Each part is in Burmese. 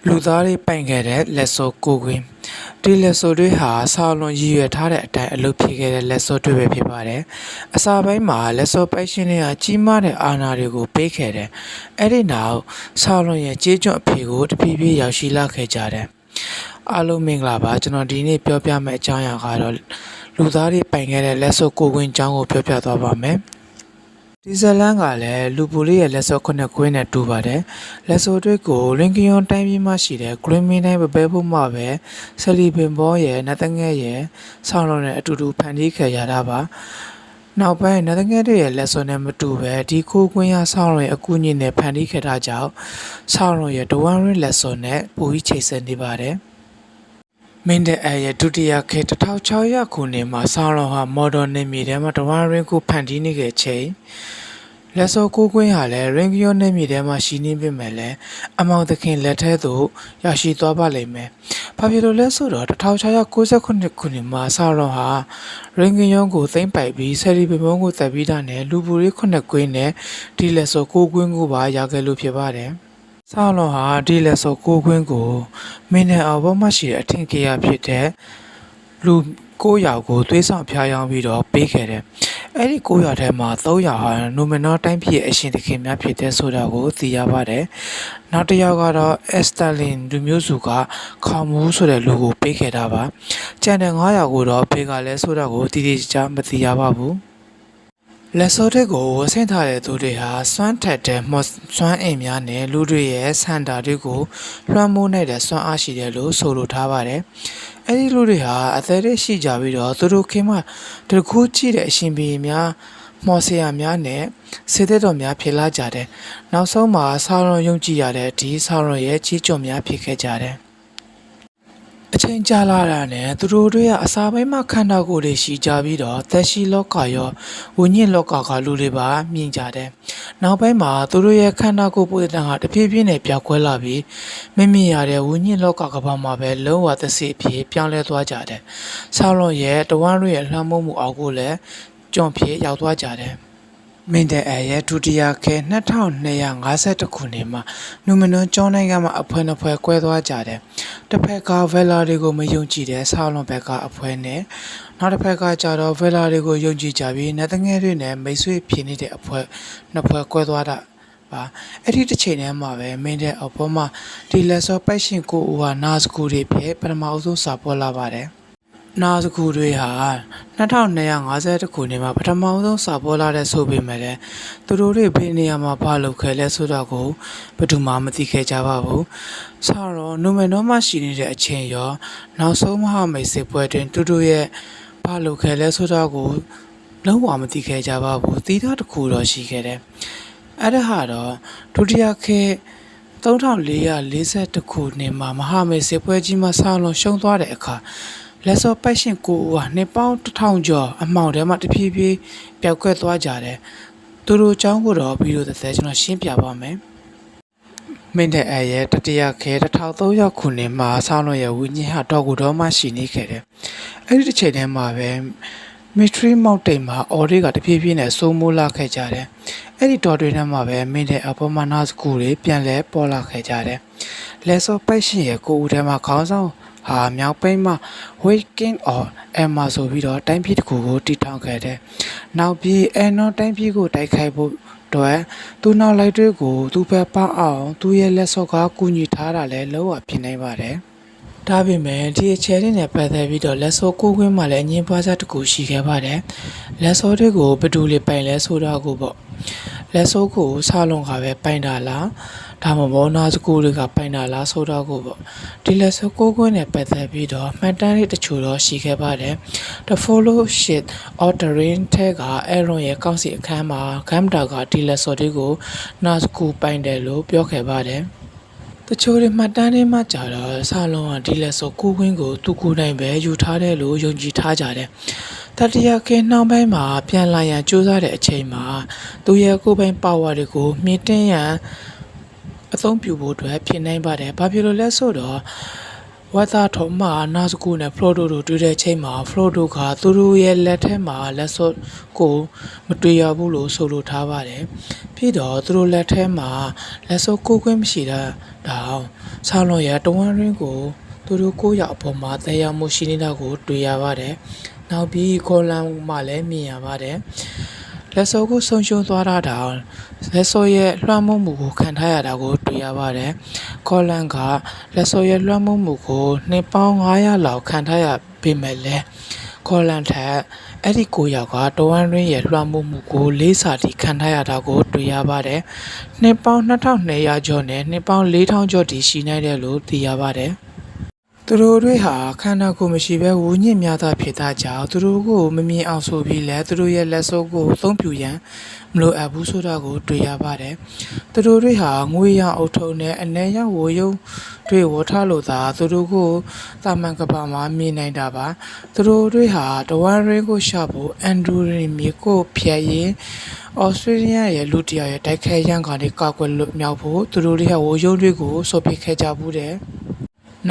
လူသားတွေပိုင်ခဲ့တဲ့လက်စောကိုကွင်းဒီလက်စောတွေဟာဆောင်းလွန်ရည်ရွယ်ထားတဲ့အတိုင်းအလုပ်ဖြစ်ခဲ့တဲ့လက်စောတွေပဲဖြစ်ပါတယ်။အစာပိုင်းမှာလက်စောပိုင်ရှင်တွေကကြီးမားတဲ့အာဏာတွေကိုပေးခဲ့တယ်။အဲ့ဒီနောက်ဆောင်းလွန်ရဲ့ကြေးကျွန်းအဖေကိုတဖြည်းဖြည်းရောက်ရှိလာခဲ့ကြတယ်။အားလုံးမင်္ဂလာပါကျွန်တော်ဒီနေ့ပြောပြမယ့်အကြောင်းအရာကတော့လူသားတွေပိုင်ခဲ့တဲ့လက်စောကိုကွင်းအကြောင်းကိုပြောပြသွားပါမယ်။ဒီဇလန်ကလည်းလူပူလေးရဲ့လက်စော9ခွင်းနဲ့တူပါတယ်လက်စောတွေကိုလင်ကယွန်တိုင်းပြည်မှာရှိတဲ့ဂရင်းမင်းတိုင်းပဲဖို့မှပဲဆလီပင်ဘောရဲ့နတ်တငယ်ရဲ့ဆောင်းလုံးနဲ့အတူတူဖန်တီးခဲ့ရတာပါနောက်ပိုင်းနတ်တငယ်တွေရဲ့လက်စောနဲ့မတူပဲဒီခိုးကွင်းရဆောင်းလုံးရဲ့အကူအညီနဲ့ဖန်တီးခဲ့တာကြောင့်ဆောင်းလုံးရဲ့ဒဝမ်ရင်းလက်စောနဲ့ပိုပြီးချိတ်ဆက်နေပါတယ်မင်းတဲ့အဲရဲ့ဒုတိယခေတ်1600ခုနှစ်မှာဆောင်းလောဟာမော်ဒန်နေမြေထဲမှာဒဝမ်ရင်းကိုဖန်တီးနေခဲ့ချိန်လက်စောကိုကွင်းဟာလည်းရင်ကယွန်နေမြေထဲမှာရှိနေပြီမဲ့လည်းအမောင်သခင်လက်ထဲသို့ရောက်ရှိသွားပါလိမ့်မယ်။ဘာဖြစ်လို့လဲဆိုတော့1698ခုနှစ်မှာဆောင်းလောဟာရင်ကယွန်ကိုသိမ်းပိုက်ပြီးဆယ်ရီပမုံကိုတပ်ပြီးတာနဲ့လူပူလေး9ကွင်းနဲ့ဒီလက်စောကိုကွင်းကိုပါရခဲ့လို့ဖြစ်ပါတယ်။ဆောင်းလောဟာဒီလက်စောကိုကွင်းကိုမင်းနဲ့အော်ဘောမှရှိတဲ့အထင်ကြီးဖြစ်တဲ့လူ9ယောက်ကိုသွေးဆောင်ဖျားယောင်းပြီးတော့ပေးခဲ့တယ်။အဲ့ဒီ9ယောက်ထဲမှာ3ယောက်ဟာနိုမနောတိုင်းပြည်ရဲ့အရှင်သခင်များဖြစ်တဲ့ဆိုတာကိုသိရပါတယ်။နောက်တစ်ယောက်ကတော့အက်စတာလင်လူမျိုးစုကခေါမူးဆိုတဲ့လူကိုပေးခဲ့တာပါ။ကျန်တဲ့9ယောက်ကိုတော့ဖေကလည်းဆိုတာကိုတိတိကျကျမသိရပါဘူး။လက်စောတဲ့ကိုဆင့်ထားတဲ့သူတွေဟာစွမ်းထက်တဲ့စွမ်းအင်များနဲ့လူတွေရဲ့စန္ဒာတွေကိုလွှမ်းမိုးနိုင်တဲ့စွမ်းအားရှိတယ်လို့ဆိုလိုထားပါတယ်။အဲဒီလူတွေဟာအသက်တွေရှိကြပြီးတော့သူတို့ခင်မှတကူးကြည့်တဲ့အရှင်ဘီများမော်ဆရာများနဲ့စေတဲ့တော်များဖြစ်လာကြတယ်။နောက်ဆုံးမှာဆောင်းရုံယုံကြည်ရတဲ့ဒီဆောင်းရုံရဲ့ကြီးကျွများဖြစ်ခဲ့ကြတယ်။အချိန်ကြာလာတာနဲ့သူတို့တွေကအစာပိုင်းမှာခန္ဓာကိုယ်တွေရှိကြပြီးတော့သက်ရှိလောကရောဝိညာဉ်လောကကလူတွေပါမြင်ကြတယ်။နောက်ပိုင်းမှာသူတို့ရဲ့ခန္ဓာကိုယ်ပုံသဏ္ဍာန်ဟာတဖြည်းဖြည်းနဲ့ပြောင်းကွဲလာပြီးမမြင်ရတဲ့ဝိညာဉ်လောကကဘာမှပဲလုံးဝသက်စီအဖြစ်ပြောင်းလဲသွားကြတယ်။ဆောင်းလွန်ရဲ့တဝမ်းတွေရဲ့လှမ်းမိုးမှုအောက်ကိုလည်းကျွန့်ဖြစ်ရောက်သွားကြတယ်။မင်းတဲ့အဲရဲ့ဒုတိယခေတ်2251ခုနှစ်မှာနူမနွန်ကျောင်းနိုင်ငံမှာအဖွဲ့နှစ်ဖွဲ့ကွဲသွားကြတယ်။တစ်ဖက်ကဗယ်လာတွေကိုမယုံကြည်တဲ့ဆောင်းလွန်ဘက်ကအဖွဲ့နဲ့နောက်တစ်ဖက်ကကျတော့ဗယ်လာတွေကိုယုံကြည်ကြပြီးနတ်တငယ်တွေနဲ့မိတ်ဆွေဖြစ်နေတဲ့အဖွဲ့နှစ်ဖွဲ့ကွဲသွားတာပါအဲ့ဒီတစ်ချိန်တည်းမှာပဲမင်းတဲ့အပေါ်မှာဒီလက်စောပိုက်ရှင်ကိုဦးဟာနာစကူတွေဖြစ်ပထမအဆုံးစာပေါ်လာပါတယ်နာစကူတွေဟာ2250ခုနှစ်မှာပထမဆုံးစာပေါ်လာတဲ့ဆိုပေမဲ့လည်းသူတို့တွေဘယ်နေရာမှာဘာလုပ်ခဲ့လဲဆိုတာကိုဘယ်သူမှမသိခဲ့ကြပါဘူး။ဆောတော့နူမန်တော်မှရှိနေတဲ့အချိန်ရောနောက်ဆုံးမဟာမိတ်စစ်ပွဲတွင်သူတို့ရဲ့ဘာလုပ်ခဲ့လဲဆိုတာကိုလုံးဝမသိခဲ့ကြပါဘူး။သီးသားတစ်ခုတော့ရှိခဲ့တယ်။အဲ့ဒါဟာတော့ဒုတိယခေတ်3440ခုနှစ်မှာမဟာမိတ်စစ်ပွဲကြီးမှာဆောင်းလုံးရှုံးသွားတဲ့အခါလက်စောပိုက်ရှင်ကိုဦးဟာနှစ်ပေါင်း1000ကျော်အမှောင်ထဲမှာတဖြည်းဖြည်းပျောက်ကွယ်သွားကြတယ်။သူတို့အကြောင်းကိုတော့ဗီဒီယိုတစ်သက်ကျွန်တော်ရှင်းပြပါမယ်။မင်းတဲ့အဲရဲ့တတိယခေတ်1300ခုနှစ်မှာဆောင်းလွန်ရဲ့ဝိညာဉ်ဟာတော့ကိုတော့မှရှိနေခဲ့တယ်။အဲ့ဒီတစ်ချိန်တည်းမှာပဲမီထရီမောက်တိတ်မှာအော်တွေကတဖြည်းဖြည်းနဲ့စိုးမိုးလာခဲ့ကြတယ်။အဲ့ဒီတော်တွေထဲမှာပဲမင်းတဲ့အပေါ်မှာနာစကူတွေပြန်လဲပေါ်လာခဲ့ကြတယ်။လက်စောပိုက်ရှင်ရဲ့ကိုဦးထဲမှာခေါင်းဆောင်ဟာမြောက်ပိန်းမှာ Waking of Emma ဆိုပြီးတော့တိုင်းပြည်တစ်ခုကိုတည်ထောင်ခဲ့တယ်။နောက်ပြီးအန်နော်တိုင်းပြည်ကိုတိုက်ခိုက်ဖို့အတွက်သူနောက်လိုက်တွေကိုသူပဲပေါအောင်သူရဲ့လက်စောကကူညီထားတာလည်းလုံးဝဖြစ်နိုင်ပါတယ်။ဒါပေမဲ့ဒီအခြေအနေနဲ့ပတ်သက်ပြီးတော့လက်စောကိုကွင်းမှာလည်းအငင်းပွားစားတစ်ခုရှိခဲ့ပါတယ်။လက်စောတွေကိုဘယ်သူလေးပိုင်လဲဆိုတာကိုပေါ့။လက်စောကိုဆောင်းလုံးကပဲပိုင်တာလားဒါမှမဟုတ်နာစကူတွေကပိုင်တာလားဆိုတာကိုပေါ့ဒီလက်စောကိုကွင်းနဲ့ပတ်သက်ပြီးတော့မှတ်တမ်းလေးတချို့တော့ရှိခဲ့ပါတယ် The Fellowship of the Ring ထဲကအဲရွန်ရဲ့ကောက်စီအခန်းမှာဂမ်တာကဒီလက်စောတွေကိုနာစကူပိုင်တယ်လို့ပြောခဲ့ပါတယ်တချို့တွေမှတ်တမ်းတွေမှာကြာတော့ဆာလုံးကဒီလက်စောကိုကွင်းကိုသူ့ကိုယ်တိုင်ပဲယူထားတယ်လို့ယုံကြည်ထားကြတယ်တတိယခေတ်နှောင်းပိုင်းမှာပြန်လာရန်ကြိုးစားတဲ့အချိန်မှာသူရဲ့ကိုယ်ပိုင်ပါဝါတွေကိုမြင့်တင်ရန်အသုံးပြုဖို့အတွက်ဖြစ်နိုင်ပါတယ်။ဘာဖြစ်လို့လဲဆိုတော့ ဝက်သားထုံးမှာနာစကူနဲ့ဖလိုဒိုတို့တွေ့တဲ့ချိန်မှာဖလိုဒိုကသူတို့ရဲ့လက်ထဲမှာလက်စော့ကိုမတွေ့ရဘူးလို့ဆိုလိုထားပါတယ်ပြီးတော့သူတို့လက်ထဲမှာလက်စော့ကိုခွင့်မရှိတာတောင်ဆောင်းလွန်ရဲ့တဝမ်းရင်းကိုသူတို့ကိုရောက်အပေါ်မှာတရားမှုရှိနေတာကိုတွေ့ရပါတယ်နောက်ပြီးခေါ်လန်မှလည်းမြင်ရပါတယ်လက်စောကိုဆုံးရှုံးသွားတာတောင်လက်စောရဲ့လွှမ်းမိုးမှုကိုခံထားရတာကိုတွေ့ရပါတယ်ခေါ်လန်ကလက်စောရဲ့လွှမ်းမိုးမှုကိုနှစ်ပေါင်း900လောက်ခံထားရပေမဲ့လည်းခေါ်လန်ထက်အဲ့ဒီကိုရောက်ကတဝမ်းရင်းရဲ့လွှမ်းမိုးမှုကိုလေးစာတိခံထားရတာကိုတွေ့ရပါတယ်နှစ်ပေါင်း2200ကျော်နဲ့နှစ်ပေါင်း4000ကျော်တည်ရှိနိုင်တယ်လို့သိရပါတယ်သူတို့တွေဟာခန္ဓာကိုယ်မရှိဘဲဝူညစ်များသာဖြစ်တာကြောင့်သူတို့ကိုမမြင်အောင်ဆိုပြီးလဲသူတို့ရဲ့လက်စုပ်ကိုအသုံးပြုရန်မလိုအပ်ဘူးဆိုတာကိုတွေ့ရပါတယ်သူတို့တွေဟာငွေရောင်အုပ်ထုံနဲ့အနေရောင်ဝယုံတွေဝထားလို့သာသူတို့ကိုတာမန်ကဘာမှာမြင်နိုင်တာပါသူတို့တွေဟာတဝမ်းရင်းကိုရှာဖို့အန်ဒရူရီမီကိုဖြတ်ရင်ဩစတြေးလျရဲ့လူတယောက်ရဲ့တိုက်ခိုက်ရန်ကနေကောက်ွယ်လွတ်မြောက်ဖို့သူတို့တွေဟာဝယုံတွေကိုစော်ပြခဲ့ကြဘူးတဲ့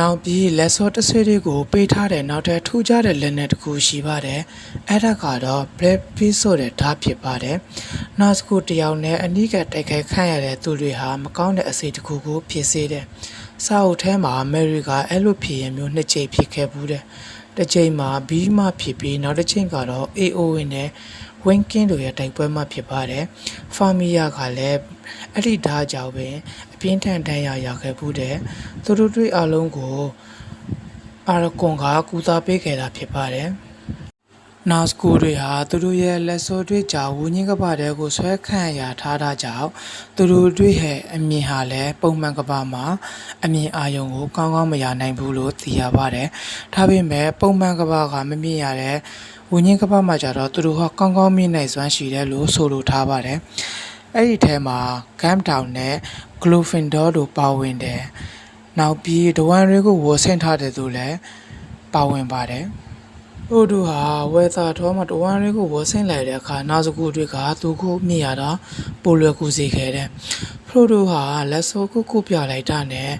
နောက်ပြီးလက်စောတဆွေးတွေကိုပေးထားတဲ့နောက်ထပ်ထူးခြားတဲ့လက်နက်တစ်ခုရှိပါတယ်။အဲ့ဒါကတော့ Black Beast ဆိုတဲ့ဓာတ်ဖြစ်ပါတယ်။နောက်တစ်ခုတစ်ယောက်နဲ့အနီးကတိုက်ခိုက်ခံရတဲ့သူတွေဟာမကောင်းတဲ့အစိတ်တစ်ခုကိုဖြစ်စေတယ်။စာအုပ်ထဲမှာအမေရိကအဲ့လိုဖြစ်ရင်မျိုးနှစ်ကြိမ်ဖြစ်ခဲ့ဘူးတဲ့။တစ်ကြိမ်မှာဘီးမှဖြစ်ပြီးနောက်တစ်ချိန်ကတော့ AON နဲ့ဝင်းကင်းတို့ရဲ့တိုက်ပွဲမှဖြစ်ပါတယ်။ဖာမီယာကလည်းအဲ့ဒီဓာတ်ကြောင့်ပဲအပြင်းထန်ဒဏ်ရာရခဲ့ဘူးတဲ့။သူတို့တွေအလုံးကိုအာရကွန်ကကူသားပေးခဲ့တာဖြစ်ပါတယ်။နာစကူတွေဟာသူတို့ရဲ့လက်စောတွေကြောင့်ဝူညင်းကပတဲ့ကိုဆွဲခန့်ရထားတာကြောင့်သူတို့တွေရဲ့အမြင်ဟာလည်းပုံမှန်ကပမှာအမြင်အာရုံကိုကောင်းကောင်းမရနိုင်ဘူးလို့သိရပါတယ်။ဒါပေမဲ့ပုံမှန်ကပကမမြင်ရတဲ့ဝူညင်းကပမှာကြတော့သူတို့ဟာကောင်းကောင်းမြင်နိုင်စွမ်းရှိတယ်လို့ဆိုလိုထားပါတယ်။အဲ့ဒီထဲမှာ Gam Down နဲ့ Glowfindor တို့ပါဝင်တယ်။နောက်ပြီးဒဝမ်တွေကိုဝဆင့်ထားတယ်သူလည်းပါဝင်ပါတယ်။သူတို့ဟာဝဲသာတော်မှာဒဝမ်တွေကိုဝဆင့်လိုက်တဲ့အခါနောက်စကူတွေကသူ့ကိုမြင်ရတာပိုလွယ်ကူစေခဲ့တယ်။ဖရိုဒိုဟာလက်စောကိုကုပြလိုက်တာနဲ့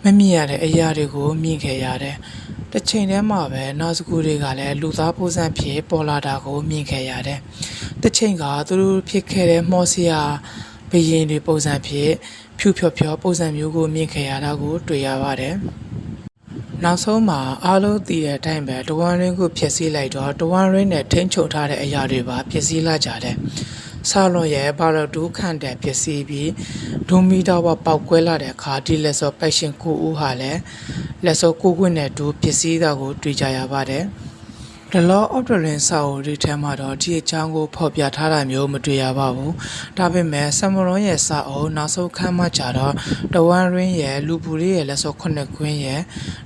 မမြင်ရတဲ့အရာတွေကိုမြင်ခဲ့ရတယ်။တစ်ချိန်တည်းမှာပဲနောက်စကူတွေကလည်းလူသားပုံစံဖြစ်ပေါ်လာတာကိုမြင်ခဲ့ရတယ်။တစ်ချိန်ကသူတို့ဖြစ်ခဲ့တဲ့မော်ဆီယာဘရင်တွေပုံစံဖြစ်ဖြူဖြော်ဖြော်ပုံစံမျိုးကိုမြင်ခဲ့ရတာကိုတွေ့ရပါတယ်။နောက်ဆုံးမှာအားလုံးသိတဲ့အတိုင်းပဲတဝမ်ရင်းကိုဖျက်ဆီးလိုက်တော့တဝမ်ရင်းနဲ့ထိန်းချုပ်ထားတဲ့အရာတွေပါဖျက်ဆီးလာကြတယ်။ဆောင်းလွန်ရဲ့ဘာလို့ဒူးခန့်တဲ့ပစ္စည်းပြီးဒုံမီတာဝပောက်ကွဲလာတဲ့အခါဒီလက်စောပိုက်ရှင်ကိုဦးဟာလည်းလက်စောကိုခွင့်နဲ့ဒူးပစ္စည်းသားကိုတွေ့ကြရပါတယ်။ The Law of the Ring စာအုပ်တွေထဲမှာတော့ဒီအကြောင်းကိုဖော်ပြထားတာမျိုးမတွေ့ရပါဘူး။ဒါပေမဲ့ဆမ်မရွန်ရဲ့စာအုပ်နောက်ဆုံးခန်းမှာကြတော့တဝမ်ရင်းရဲ့လူပူတွေရဲ့လက်စော9ခွင်းရဲ့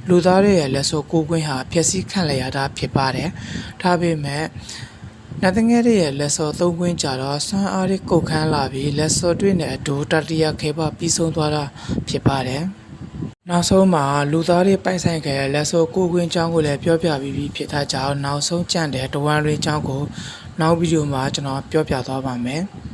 လူသားတွေရဲ့လက်စော9ခွင်းဟာဖျက်ဆီးခံလိုက်ရတာဖြစ်ပါတယ်။ဒါပေမဲ့နတ်ငယ်တွေရဲ့လက်စော3ခွင်းကြတော့ဆွမ်းအားတွေကုတ်ခန်းလာပြီးလက်စောတွေနဲ့အတူတတိယခေပပြီးဆုံးသွားတာဖြစ်ပါတယ်။နောက်ဆုံးမှာလူသားတွေပိုက်ဆိုင်ခဲ့တဲ့လက်စောကိုခွင်းချောင်းကိုလည်းပြောပြပြီးဖြစ်တာကြောင့်နောက်ဆုံးကြံ့တဲ့တဝမ်ရင်းချောင်းကိုနောက်ဗီဒီယိုမှာကျွန်တော်ပြောပြသွားပါမယ်။